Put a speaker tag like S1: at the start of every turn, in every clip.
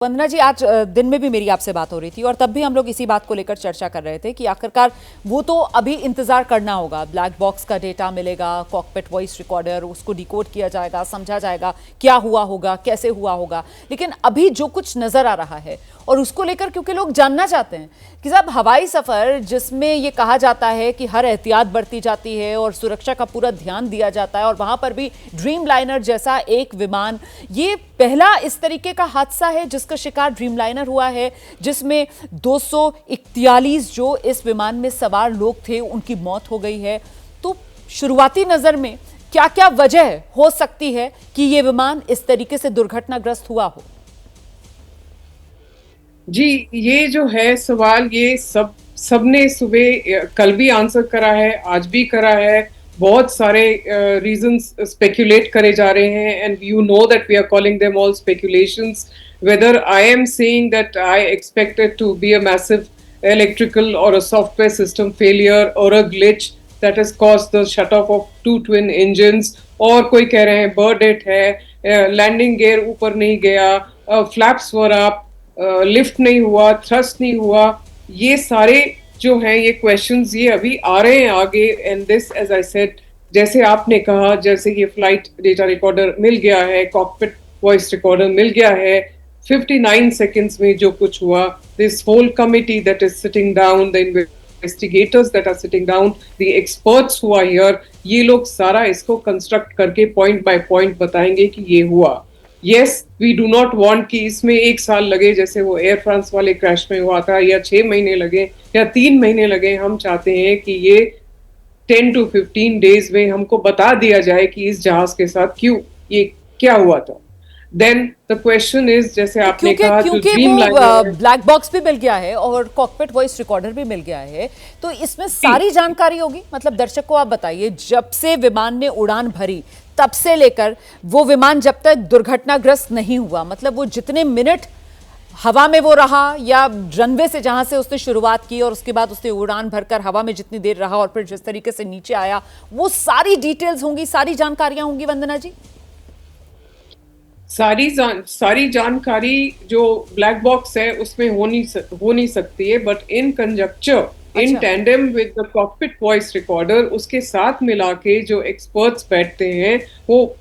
S1: वंदना जी, आज दिन में भी मेरी आपसे बात हो रही थी और तब भी हम लोग इसी बात को लेकर चर्चा कर रहे थे कि आखिरकार वो तो अभी इंतजार करना होगा। ब्लैक बॉक्स का डेटा मिलेगा, कॉकपिट वॉइस रिकॉर्डर, उसको डिकोड किया जाएगा, समझा जाएगा क्या हुआ होगा, कैसे हुआ होगा। लेकिन अभी जो कुछ नजर आ रहा है और उसको लेकर क्योंकि लोग जानना चाहते हैं कि साहब हवाई सफर जिसमें ये कहा जाता है कि हर एहतियात बरती जाती है और सुरक्षा का पूरा ध्यान दिया जाता है, और वहां पर भी ड्रीम लाइनर जैसा एक विमान, ये पहला इस तरीके का हादसा है जिसका शिकार ड्रीम लाइनर हुआ है, जिसमें 241 जो इस विमान में सवार लोग थे उनकी मौत हो गई है। तो शुरुआती नजर में क्या क्या वजह हो सकती है कि यह विमान इस तरीके से दुर्घटनाग्रस्त हुआ हो?
S2: जी, ये जो है सवाल, ये सबने सुबह कल भी आंसर करा है, आज भी करा है। बहुत सारे रीजंस स्पेक्युलेट करे जा रहे हैं, and you know that we are calling them all speculations. Whether I am saying that I expected to be a massive electrical or a software system failure or a glitch that has caused the shut off of two twin engines, और कोई कह रहे हैं bird hit है, landing gear ऊपर नहीं गया, flaps वर up, lift नहीं हुआ, थ्रस्ट नहीं हुआ। ये सारे जो हैं ये क्वेश्चंस ये अभी आ रहे हैं आगे। And this as I said, जैसे आपने कहा, जैसे ये फ्लाइट डेटा रिकॉर्डर मिल गया है, कॉकपिट वॉइस रिकॉर्डर मिल गया है, 59 seconds में जो कुछ हुआ, this whole committee that is sitting down, the investigators that are sitting down, the experts who are here, ये लोग सारा इसको कंस्ट्रक्ट करके पॉइंट बाय पॉइंट बताएंगे कि ये हुआ। Yes, we do not want कि इसमें 1 साल लगे जैसे वो एयर फ्रांस वाले क्रैश में हुआ था, या 6 महीने लगे या 3 महीने लगे। हम चाहते हैं कि ये 10 to 15 days में हमको बता दिया जाए कि इस जहाज के साथ क्यों ये क्या हुआ था। देन द क्वेश्चन इज, जैसे आपने कहा,
S1: क्योंकि वो ब्लैक बॉक्स भी मिल गया है और कॉकपिट वॉइस रिकॉर्डर भी मिल गया है, तो इसमें सारी जानकारी होगी। मतलब दर्शक को आप बताइए, जब से विमान ने उड़ान भरी तब से लेकर वो विमान जब तक दुर्घटनाग्रस्त नहीं हुआ, मतलब वो जितने मिनट हवा में वो रहा या रनवे से जहां से उसने शुरुआत की और उसके बाद उसने उड़ान भरकर हवा में जितनी देर रहा और फिर जिस तरीके से नीचे आया, वो सारी डिटेल्स होंगी, सारी जानकारियां होंगी वंदना जी।
S2: सारी जानकारी जो ब्लैक बॉक्स है उसमें हो नहीं सकती है, but in conjuncture, in tandem with the cockpit voice recorder, उसके साथ मिला के जो एक्सपर्ट्स बैठते हैं वो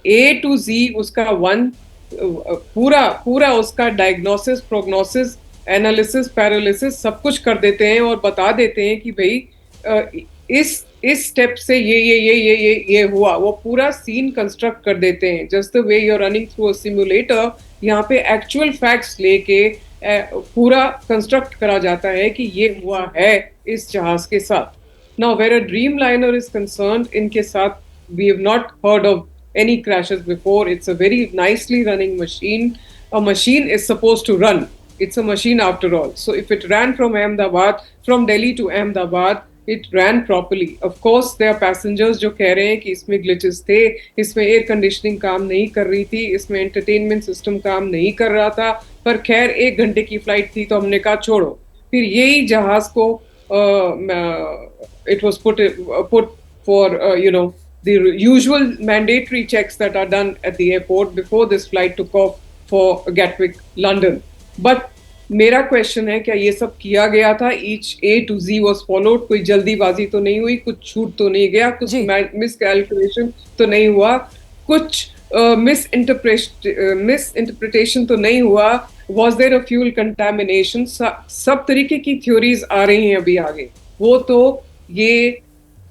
S2: A to Z उसका पूरा उसका डायग्नोसिस, प्रोग्नोसिस, एनालिसिस, पैरालिसिस सब कुछ कर देते हैं और बता देते हैं कि भाई इस स्टेप से ये हुआ। वो पूरा सीन कंस्ट्रक्ट कर देते हैं, just the way you are running through a simulator. यहाँ पे एक्चुअल फैक्ट्स लेके पूरा कंस्ट्रक्ट करा जाता है कि ये हुआ है इस जहाज के साथ। Now where a Dreamliner is concerned, इनके साथ we have not heard of any crashes before. It's a very nicely running machine. A machine is supposed to run. It's a machine after all. So if it ran from Ahmedabad, from Delhi to Ahmedabad, it ran properly. Of course, there are passengers जो कह रहे हैं कि इसमें glitches थे, इसमें air conditioning काम नहीं कर रही थी, इसमें एंटरटेनमेंट सिस्टम काम नहीं कर रहा था। पर खैर 1 घंटे की फ्लाइट थी तो हमने कहा छोड़ो। फिर यही जहाज को it was put for the usual mandatory checks that are done at the airport before this flight took off for Gatwick, London. But मेरा क्वेश्चन है, क्या ये सब किया गया था? Each A to Z was followed. कोई जल्दीबाजी तो नहीं हुई, कुछ छूट तो नहीं गया, कुछ मिसकैलकुलेशन तो नहीं हुआ, कुछ मिसइंटरप्रिटेशन तो नहीं हुआ? Was there a fuel contamination? सब तरीके की थ्योरीज आ रही हैं अभी आगे। वो तो ये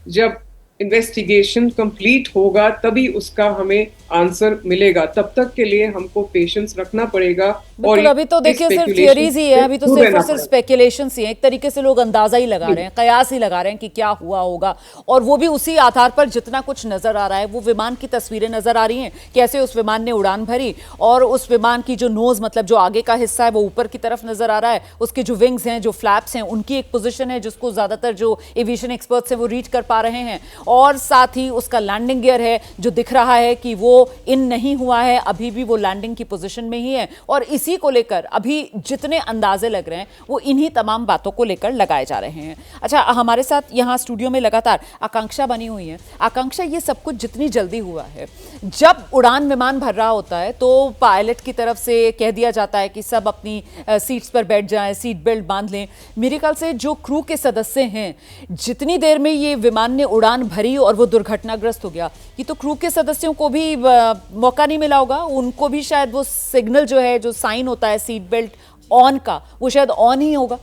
S2: जब इन्वेस्टिगेशन कंप्लीट होगा तभी उसका हमें आंसर मिलेगा। तब तक के लिए हमको पेशेंस रखना पड़ेगा। और
S1: अभी तो देखिए सिर्फ थियरीज ही है, अभी तो सिर्फ और सिर्फ स्पेकुलेशंस ही हैं। एक तरीके से लोग अंदाजा ही लगा रहे हैं, कयास ही लगा रहे हैं कि क्या हुआ होगा, और वो भी उसी आधार पर जितना कुछ नजर आ रहा है। वो विमान की तस्वीरें नजर आ रही हैं, कैसे उस विमान ने उड़ान भरी, और उस विमान की जो नोज, मतलब जो आगे का हिस्सा है, वो ऊपर की तरफ नजर आ रहा है। उसके जो विंग्स हैं, जो फ्लैप्स हैं, उनकी एक पोजिशन है जिसको ज्यादातर जो एविएशन एक्सपर्ट्स हैं वो रीड कर पा रहे हैं, और साथ ही उसका लैंडिंग गियर है जो दिख रहा है कि वो इन नहीं हुआ है, अभी भी वो लैंडिंग की पोजीशन में ही है। और इसी को लेकर अभी जितने अंदाजे लग रहे हैं वो इन्हीं तमाम बातों को लेकर लगाए जा रहे हैं। अच्छा, हमारे साथ यहाँ स्टूडियो में लगातार आकांक्षा बनी हुई है। आकांक्षा, ये सब कुछ जितनी जल्दी हुआ है, जब उड़ान विमान भर रहा होता है तो पायलट की तरफ से कह दिया जाता है कि सब अपनी सीट्स पर बैठ जाएं, सीट बेल्ट बांध लें। मेरे ख्याल से जो क्रू के सदस्य हैं, जितनी देर में ये विमान ने उड़ान भरी और वो दुर्घटनाग्रस्त हो गया, ये तो क्रू के सदस्यों को भी मौका नहीं मिला होगा। उनको भी शायद वो सिग्नल जो है, जो साइन होता है सीट बेल्ट ऑन का, वो शायद ऑन ही होगा।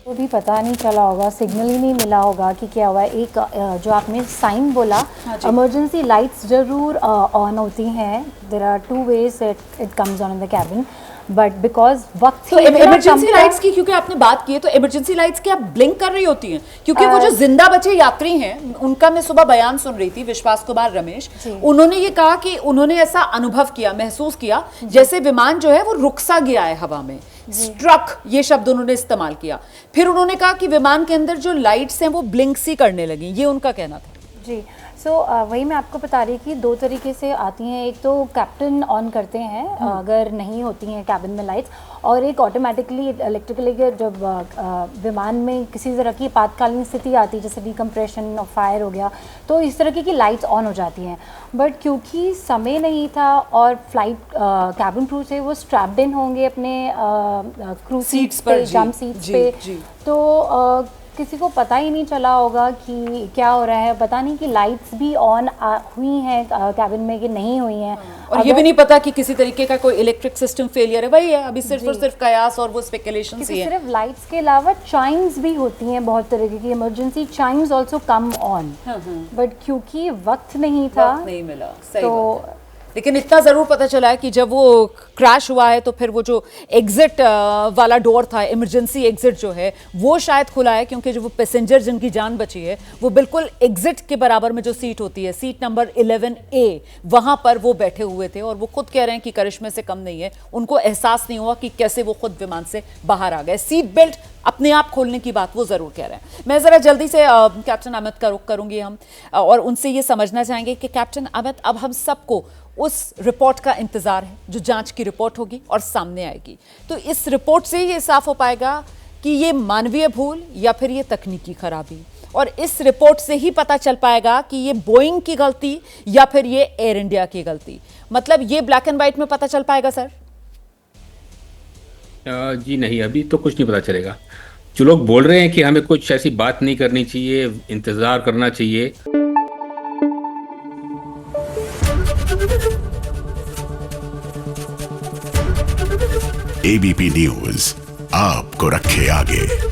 S3: वो भी पता नहीं चला होगा, सिग्नल ही नहीं मिला होगा कि क्या हुआ है। एक जो आपने साइन बोला, इमरजेंसी लाइट्स जरूर ऑन होती हैं। There are two ways it comes on in the cabin, but because वक्त
S1: तो इमरजेंसी लाइट्स की क्योंकि आपने बात की है, तो इमरजेंसी लाइट्स क्या ब्लिंक कर रही होती हैं? क्योंकि वो जो जिंदा बचे यात्री हैं, उनका मैं सुबह बयान सुन रही थी, विश्वास कुमार रमेश, उन्होंने ये कहा कि उन्होंने ऐसा अनुभव किया, महसूस किया जैसे विमान जो है वो रुक सा गया है हवा में। स्ट्रक, ये शब्द उन्होंने इस्तेमाल किया। फिर उन्होंने कहा कि विमान के अंदर जो लाइट्स हैं वो ब्लिंक सी करने लगी, ये उनका कहना था।
S3: जी, सो वही मैं आपको बता रही कि दो तरीके से आती हैं। एक तो कैप्टन ऑन करते हैं अगर नहीं होती हैं कैबिन में लाइट्स, और एक ऑटोमेटिकली इलेक्ट्रिकली जब विमान में किसी तरह की आपातकालीन स्थिति आती है, जैसे डिकम्प्रेशन और फायर हो गया, तो इस तरह की लाइट्स ऑन हो जाती हैं। बट क्योंकि समय नहीं था और फ्लाइट कैबिन क्रू से वो स्ट्रैप्ड इन होंगे अपने क्रू सीट्स पे, जंप सीट्स पे, तो किसी को पता ही नहीं चला होगा कि क्या हो रहा है। पता नहीं कि लाइट्स भी ऑन हुई हैं कैबिन में कि नहीं हुई हैं,
S1: और ये भी नहीं पता कि किसी तरीके का कोई इलेक्ट्रिक सिस्टम फेलियर है। वही है, अभी सिर्फ और सिर्फ कयास और वो स्पेकुलेशंस ही है।
S3: सिर्फ लाइट्स के अलावा चाइम्स भी होती हैं, बहुत तरीके की emergency Chimes also come on, but क्योंकि वक्त नहीं था,
S1: वक्त नहीं मिला, सही बात है। लेकिन इतना जरूर पता चला है कि जब वो क्रैश हुआ है तो फिर वो जो एग्जिट वाला डोर था, इमरजेंसी एग्जिट जो है, वो शायद खुला है, क्योंकि जो वो पैसेंजर जिनकी जान बची है वो बिल्कुल एग्जिट के बराबर में जो सीट होती है, सीट नंबर 11A, वहां पर वो बैठे हुए थे। और वो खुद कह रहे हैं कि करिश्मे से कम नहीं है, उनको एहसास नहीं हुआ कि कैसे वो खुद विमान से बाहर आ गए। सीट बेल्ट अपने आप खोलने की बात वो जरूर कह रहे हैं। मैं जरा जल्दी से कैप्टन अमित का रुख करूंगी हम, और उनसे ये समझना चाहेंगे कि कैप्टन अमित, अब हम सबको उस रिपोर्ट का इंतजार है जो जांच की रिपोर्ट होगी और सामने आएगी। तो इस रिपोर्ट से ये साफ हो पाएगा कि ये मानवीय भूल या फिर ये तकनीकी खराबी, और इस रिपोर्ट से ही पता चल पाएगा कि ये बोइंग की गलती या फिर ये एयर इंडिया की गलती। मतलब ये ब्लैक एंड व्हाइट में पता चल पाएगा सर?
S4: जी नहीं, अभी तो कुछ नहीं पता चलेगा। जो लोग बोल रहे हैं कि हमें कुछ ऐसी बात नहीं करनी चाहिए, इंतजार करना चाहिए,
S5: एबीपी न्यूज आपको रखे आगे।